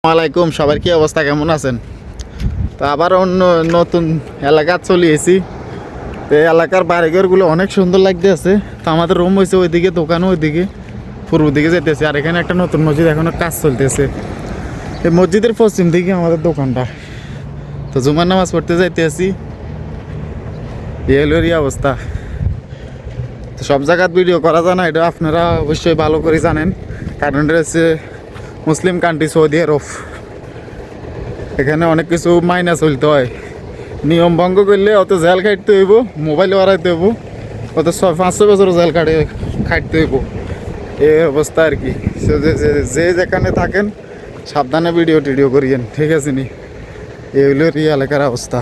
আসসালামাইকুম, সবার কি অবস্থা, কেমন আছেন? তো আবার অন্য নতুন এলাকা চলে এসেছি। তো এই এলাকার বাড়িঘরগুলো অনেক সুন্দর লাগতে আছে। তো আমাদের রুম হয়েছে ওইদিকে, দোকানও ওইদিকে, পূর্ব দিকে যেতেছে। আর এখানে একটা নতুন মসজিদ এখনো কাজ চলতেছে। এই মসজিদের পশ্চিম দিকে আমাদের দোকানটা। তো জুমার নামাজ পড়তে যাইতে আছি। এই অবস্থা। তো সব জায়গার ভিডিও করা যায় না, এটা আপনারা অবশ্যই ভালো করে জানেন। কারণ এটা হচ্ছে মুসলিম কান্ট্রি সৌদি আরব। এখানে অনেক কিছু মাইনা চলতে হয়। নিয়ম ভঙ্গ করলে অত জেল খাটতে হইব, মোবাইল হারাইতে হইব, অত 500 বছর জেল খাটতে হইব। এই অবস্থা আর কি। যে যেখানে থাকেন সাবধানে ভিডিও টিডিও করিয়েন, ঠিক আছে নি? এই হইল এলাকার অবস্থা।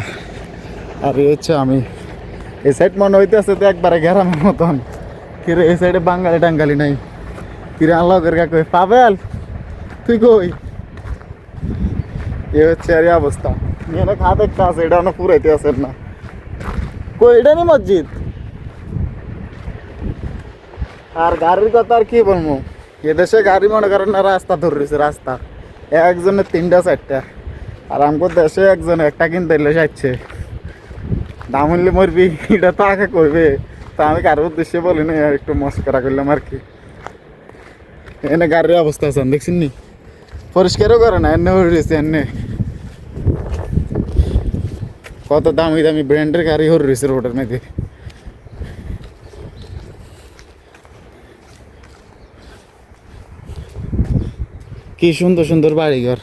আর এই হচ্ছে আমি। এই সাইড মনে হইতেছে তো একবারে গ্রামের মতন। কিরে এই সাইডে বাঙালি টাঙ্গালি নাই। কিরে আল্লাহর কাকে পাবেল, তুই কই? এ হচ্ছে আর অবস্থা। এখানে খা দেখতে আছে, এটা অনেক পুরাইতে আছেন না। কই এটা নি মসজিদ? আর গাড়ির কথা আর কি বলবো, এদেশে গাড়ি মনে করেন না, রাস্তা ধরে রয়েছে রাস্তা। একজনের 3টা 4টা। আর আমার দেশে একজন একটা কিনতে এলে যাচ্ছে। দাম হইলে মরবি, এটা তো আগে করবে। তা আমি কারোর উদ্দেশ্যে বলি না, একটু মস্করা করলাম আর কি। এনে গাড়ির অবস্থা আছেন দেখছেন নি? পরিষ্কারও করে না, এনে হয়েছে এনে। কত দামি দামি ব্র্যান্ডের গাড়ি হর রয়েছে রোডের মধ্যে। কি সুন্দর সুন্দর বাড়িঘর।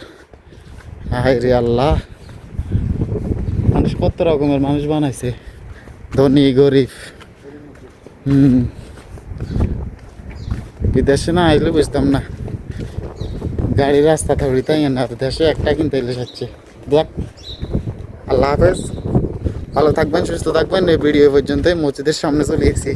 হায় রে আল্লাহ, মানুষ কত রকমের মানুষ বানাইছে, ধনী গরিব। বিদেশে না আইলে বুঝতাম না গাড়ি রাস্তা থাকলে, তাই না? দেশে একটা কিনতে এলে যাচ্ছে। দেখ, আল্লাহ হাফেজ, ভালো থাকবেন, সুস্থ থাকবেন। এই ভিডিও পর্যন্ত মসজিদের সামনে চলে এসেছি।